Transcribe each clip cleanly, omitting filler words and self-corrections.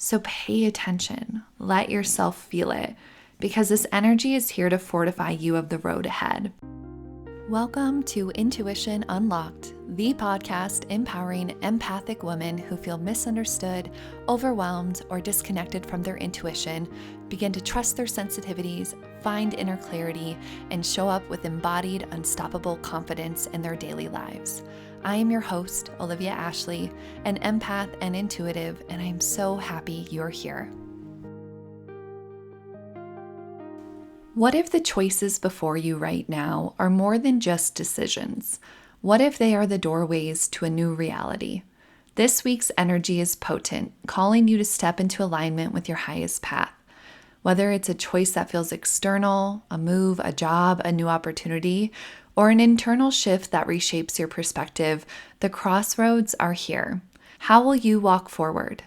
So pay attention, let yourself feel it, because this energy is here to fortify you of the road ahead. Welcome to Intuition Unlocked, the podcast empowering empathic women who feel misunderstood, overwhelmed, or disconnected from their intuition, begin to trust their sensitivities, find inner clarity, and show up with embodied, unstoppable confidence in their daily lives. I am your host, Olivia Ashley, an empath and intuitive, and I am so happy you're here. What if the choices before you right now are more than just decisions? What if they are the doorways to a new reality? This week's energy is potent, calling you to step into alignment with your highest path. Whether it's a choice that feels external, a move, a job, a new opportunity, or an internal shift that reshapes your perspective, the crossroads are here. How will you walk forward?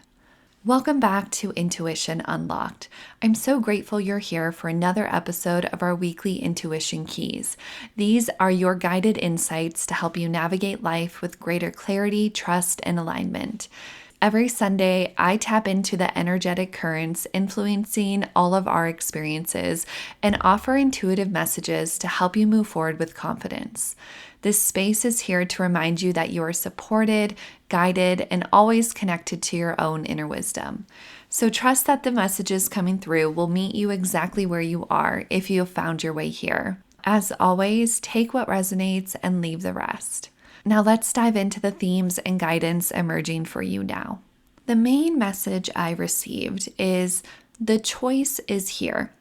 Welcome back to Intuition Unlocked. I'm so grateful you're here for another episode of our weekly Intuition Keys. These are your guided insights to help you navigate life with greater clarity, trust, and alignment. Every Sunday, I tap into the energetic currents influencing all of our experiences and offer intuitive messages to help you move forward with confidence. This space is here to remind you that you are supported, guided, and always connected to your own inner wisdom. So trust that the messages coming through will meet you exactly where you are if you have found your way here. As always, take what resonates and leave the rest. Now let's dive into the themes and guidance emerging for you now. The main message I received is the choice is here.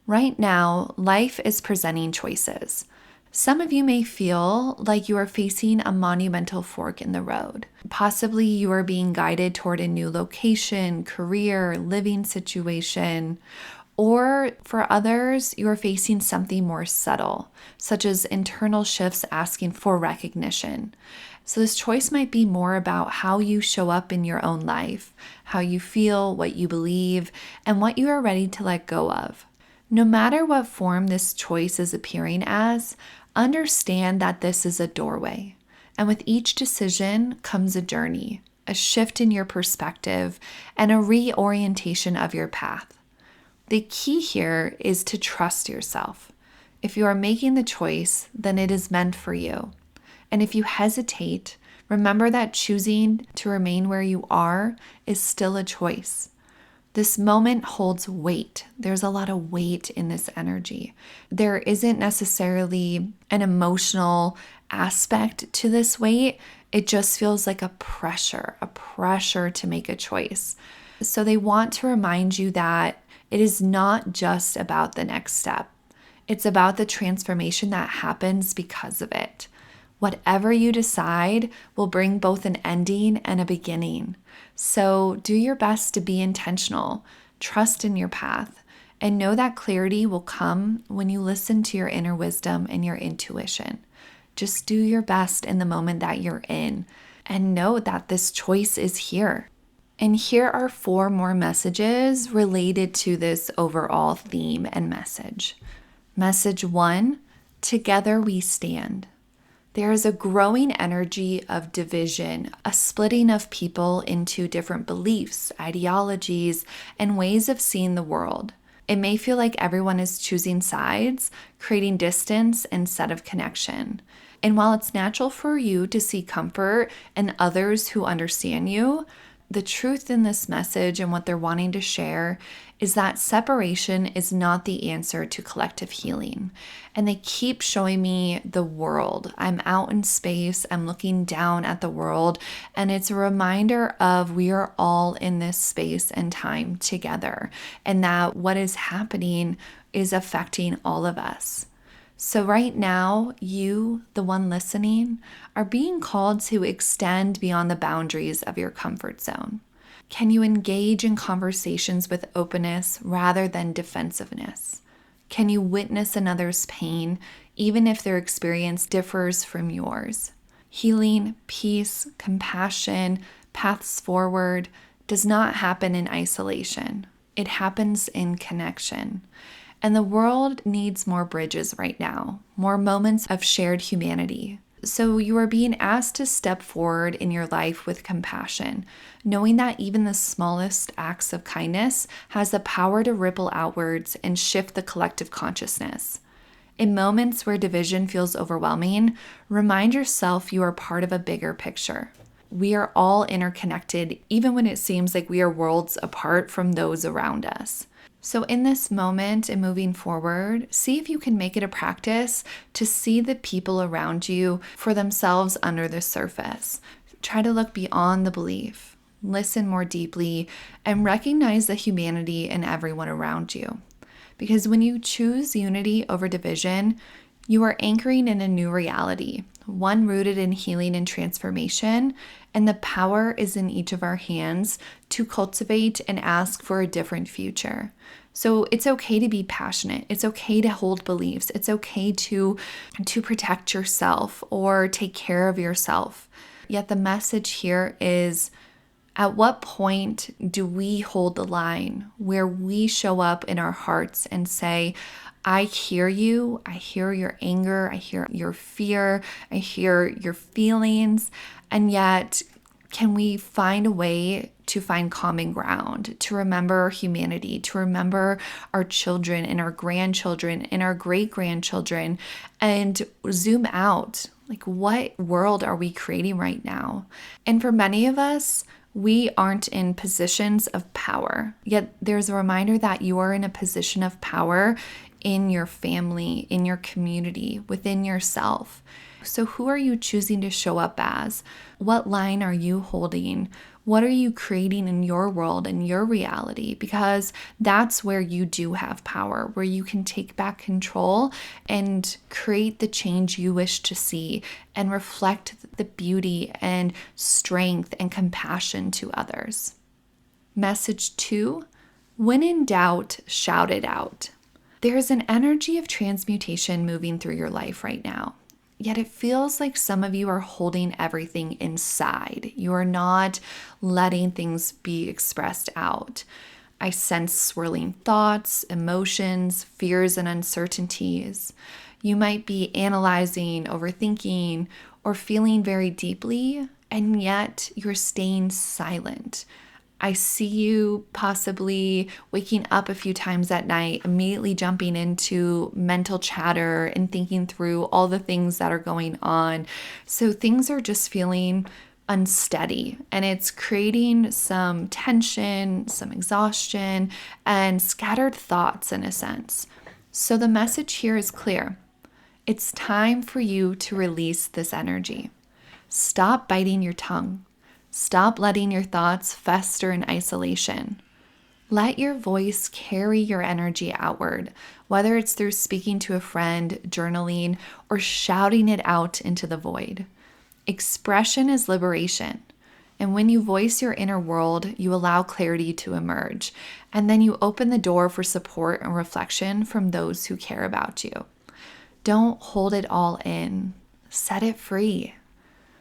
Right now, life is presenting choices. Some of you may feel like you are facing a monumental fork in the road. Possibly you are being guided toward a new location, career, living situation. Or for others, you are facing something more subtle, such as internal shifts asking for recognition. So this choice might be more about how you show up in your own life, how you feel, what you believe, and what you are ready to let go of. No matter what form this choice is appearing as, understand that this is a doorway. And with each decision comes a journey, a shift in your perspective, and a reorientation of your path. The key here is to trust yourself. If you are making the choice, then it is meant for you. And if you hesitate, remember that choosing to remain where you are is still a choice. This moment holds weight. There's a lot of weight in this energy. There isn't necessarily an emotional aspect to this weight. It just feels like a pressure to make a choice. So they want to remind you that it is not just about the next step. It's about the transformation that happens because of it. Whatever you decide will bring both an ending and a beginning. So do your best to be intentional, trust in your path, and know that clarity will come when you listen to your inner wisdom and your intuition. Just do your best in the moment that you're in, and know that this choice is here. And here are 4 more messages related to this overall theme and message. Message 1, together we stand. There is a growing energy of division, a splitting of people into different beliefs, ideologies, and ways of seeing the world. It may feel like everyone is choosing sides, creating distance instead of connection. And while it's natural for you to see comfort in others who understand you, the truth in this message and what they're wanting to share is that separation is not the answer to collective healing. And they keep showing me the world. I'm out in space, I'm looking down at the world, and it's a reminder of we are all in this space and time together, and that what is happening is affecting all of us. So right now, you, the one listening, are being called to extend beyond the boundaries of your comfort zone. Can you engage in conversations with openness rather than defensiveness? Can you witness another's pain even if their experience differs from yours? Healing, peace, compassion, paths forward does not happen in isolation. It happens in connection. And the world needs more bridges right now, more moments of shared humanity. So you are being asked to step forward in your life with compassion, knowing that even the smallest acts of kindness has the power to ripple outwards and shift the collective consciousness. In moments where division feels overwhelming, remind yourself you are part of a bigger picture. We are all interconnected, even when it seems like we are worlds apart from those around us. So in this moment and moving forward, see if you can make it a practice to see the people around you for themselves under the surface. Try to look beyond the belief, listen more deeply, and recognize the humanity in everyone around you. Because when you choose unity over division, you are anchoring in a new reality, one rooted in healing and transformation, and the power is in each of our hands to cultivate and ask for a different future. So it's okay to be passionate. It's okay to hold beliefs. It's okay to protect yourself or take care of yourself. Yet the message here is, at what point do we hold the line where we show up in our hearts and say, I hear you, I hear your anger, I hear your fear, I hear your feelings, and yet can we find a way to find common ground, to remember our humanity, to remember our children and our grandchildren and our great-grandchildren, and zoom out? Like, what world are we creating right now? And for many of us, we aren't in positions of power, yet there's a reminder that you are in a position of power in your family, in your community, within yourself. So who are you choosing to show up as? What line are you holding? What are you creating in your world and your reality? Because that's where you do have power, where you can take back control and create the change you wish to see and reflect the beauty and strength and compassion to others. Message 2, when in doubt, shout it out. There's an energy of transmutation moving through your life right now. Yet it feels like some of you are holding everything inside. You are not letting things be expressed out. I sense swirling thoughts, emotions, fears, and uncertainties. You might be analyzing, overthinking, or feeling very deeply, and yet you're staying silent. I see you possibly waking up a few times at night, immediately jumping into mental chatter and thinking through all the things that are going on. So things are just feeling unsteady, and it's creating some tension, some exhaustion, and scattered thoughts in a sense. So the message here is clear. It's time for you to release this energy. Stop biting your tongue. Stop letting your thoughts fester in isolation. Let your voice carry your energy outward, whether it's through speaking to a friend, journaling, or shouting it out into the void. Expression is liberation. And when you voice your inner world, you allow clarity to emerge. And then you open the door for support and reflection from those who care about you. Don't hold it all in. Set it free.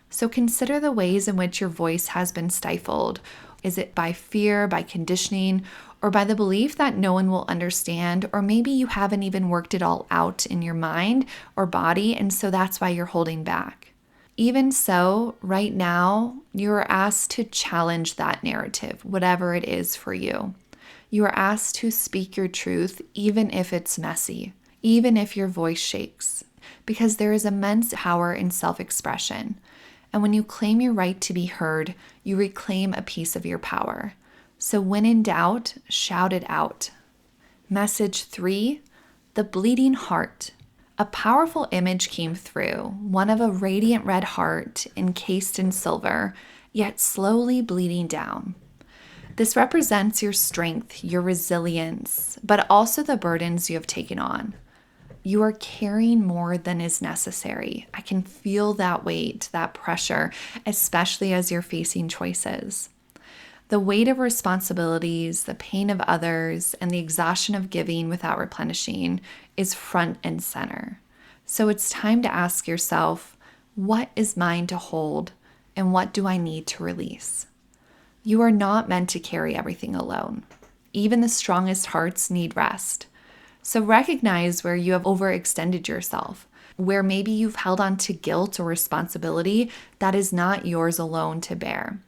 So consider the ways in which your voice has been stifled. Is it by fear, by conditioning, or by the belief that no one will understand? Or maybe you haven't even worked it all out in your mind or body, and so that's why you're holding back. Even so, right now, you are asked to challenge that narrative, whatever it is for you. You are asked to speak your truth, even if it's messy, even if your voice shakes, because there is immense power in self-expression. And when you claim your right to be heard, you reclaim a piece of your power. So when in doubt, shout it out. Message 3, the bleeding heart. A powerful image came through, one of a radiant red heart encased in silver, yet slowly bleeding down. This represents your strength, your resilience, but also the burdens you have taken on. You are carrying more than is necessary. I can feel that weight, that pressure, especially as you're facing choices. The weight of responsibilities, the pain of others, and the exhaustion of giving without replenishing is front and center. So it's time to ask yourself, what is mine to hold, and what do I need to release? You are not meant to carry everything alone. Even the strongest hearts need rest. So recognize where you have overextended yourself. where maybe you've held on to guilt or responsibility that is not yours alone to bear.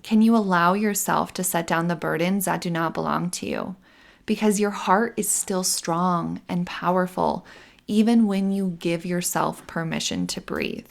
Can you allow yourself to set down the burdens that do not belong to you? Because your heart is still strong and powerful, even when you give yourself permission to breathe.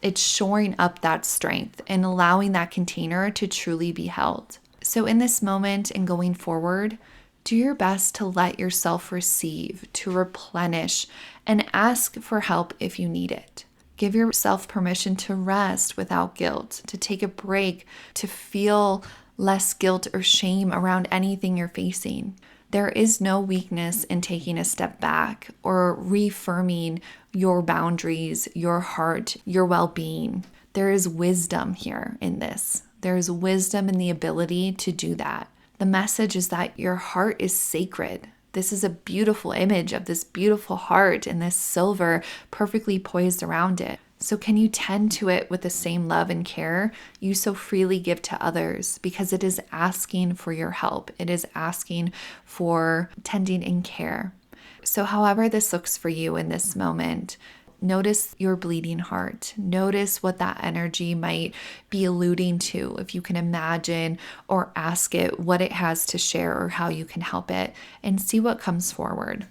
It's shoring up that strength and allowing that container to truly be held. So in this moment and going forward, do your best to let yourself receive, to replenish, and ask for help if you need it. Give yourself permission to rest without guilt, to take a break, to feel less guilt or shame around anything you're facing. There is no weakness in taking a step back or reaffirming your boundaries, your heart, your well-being. There is wisdom here in this. There is wisdom in the ability to do that. The message is that your heart is sacred. This is a beautiful image of this beautiful heart and this silver perfectly poised around it. So can you tend to it with the same love and care you so freely give to others, because it is asking for your help. It is asking for tending and care. So however this looks for you in this moment, notice your bleeding heart. Notice what that energy might be alluding to, if you can imagine or ask it what it has to share or how you can help it, and see what comes forward.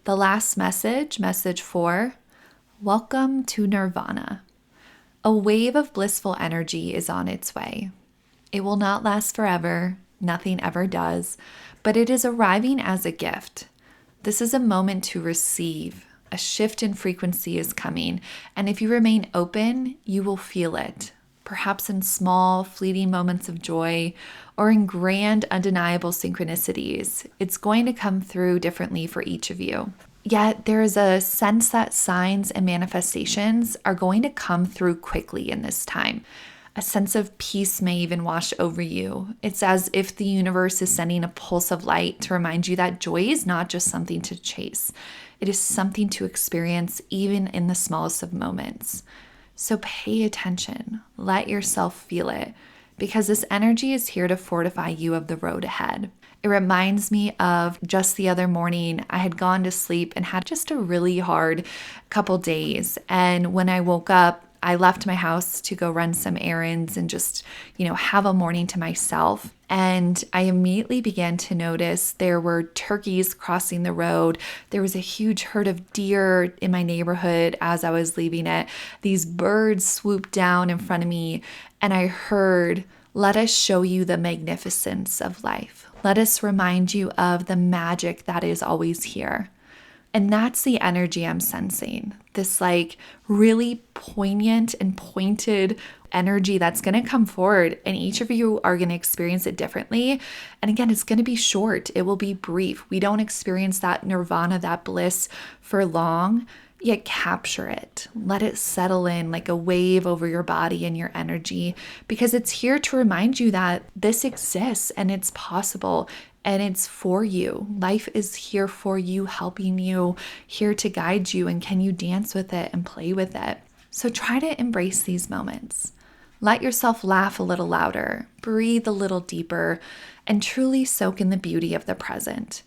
The last message, message 4, welcome to Nirvana. A wave of blissful energy is on its way. It will not last forever, nothing ever does, but it is arriving as a gift. This is a moment to receive. A shift in frequency is coming, and if you remain open, you will feel it, perhaps in small, fleeting moments of joy or in grand, undeniable synchronicities. It's going to come through differently for each of you. Yet there is a sense that signs and manifestations are going to come through quickly in this time. A sense of peace may even wash over you. It's as if the universe is sending a pulse of light to remind you that joy is not just something to chase. It is something to experience even in the smallest of moments. So pay attention. Let yourself feel it, because this energy is here to fortify you of the road ahead. It reminds me of just the other morning. I had gone to sleep and had just a really hard couple days. And when I woke up, I left my house to go run some errands and just, have a morning to myself. And I immediately began to notice there were turkeys crossing the road. There was a huge herd of deer in my neighborhood as I was leaving it. These birds swooped down in front of me, and I heard, "Let us show you the magnificence of life. Let us remind you of the magic that is always here." And that's the energy I'm sensing. This really poignant and pointed energy that's going to come forward, and each of you are going to experience it differently. And again, it's going to be short. It will be brief. We don't experience that nirvana, that bliss for long, yet capture it. Let it settle in like a wave over your body and your energy, because it's here to remind you that this exists and it's possible. And it's for you. Life is here for you, helping you, here to guide you. And can you dance with it and play with it? So try to embrace these moments. Let yourself laugh a little louder, breathe a little deeper, and truly soak in the beauty of the present.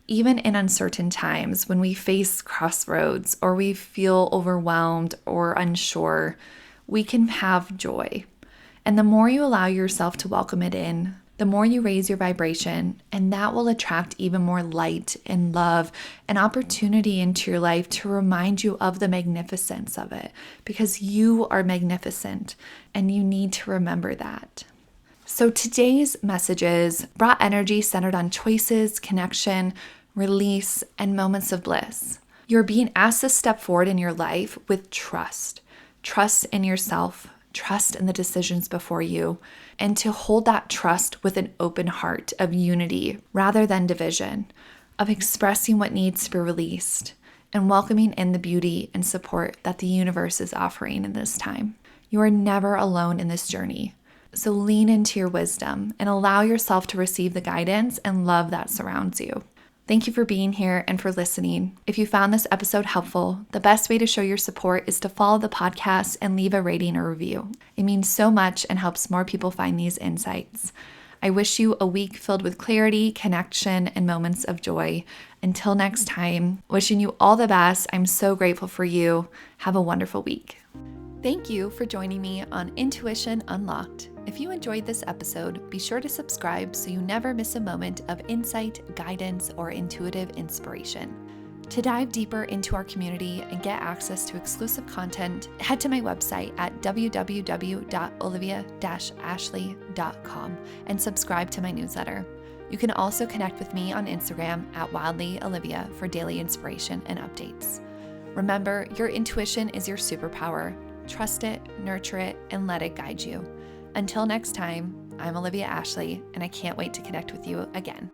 Even in uncertain times, when we face crossroads or we feel overwhelmed or unsure, we can have joy. And the more you allow yourself to welcome it in, the more you raise your vibration, and that will attract even more light and love and opportunity into your life to remind you of the magnificence of it, because you are magnificent and you need to remember that. So today's messages brought energy centered on choices, connection, release, and moments of bliss. You're being asked to step forward in your life with trust. Trust in yourself, trust in the decisions before you, and to hold that trust with an open heart of unity rather than division, of expressing what needs to be released, and welcoming in the beauty and support that the universe is offering in this time. You are never alone in this journey. So lean into your wisdom and allow yourself to receive the guidance and love that surrounds you. Thank you for being here and for listening. If you found this episode helpful, the best way to show your support is to follow the podcast and leave a rating or review. It means so much and helps more people find these insights. I wish you a week filled with clarity, connection, and moments of joy. Until next time, wishing you all the best. I'm so grateful for you. Have a wonderful week. Thank you for joining me on Intuition Unlocked. If you enjoyed this episode, be sure to subscribe so you never miss a moment of insight, guidance, or intuitive inspiration. To dive deeper into our community and get access to exclusive content, head to my website at www.olivia-ashley.com and subscribe to my newsletter. You can also connect with me on Instagram at wildlyolivia for daily inspiration and updates. Remember, your intuition is your superpower. Trust it, nurture it, and let it guide you. Until next time, I'm Olivia Ashley, and I can't wait to connect with you again.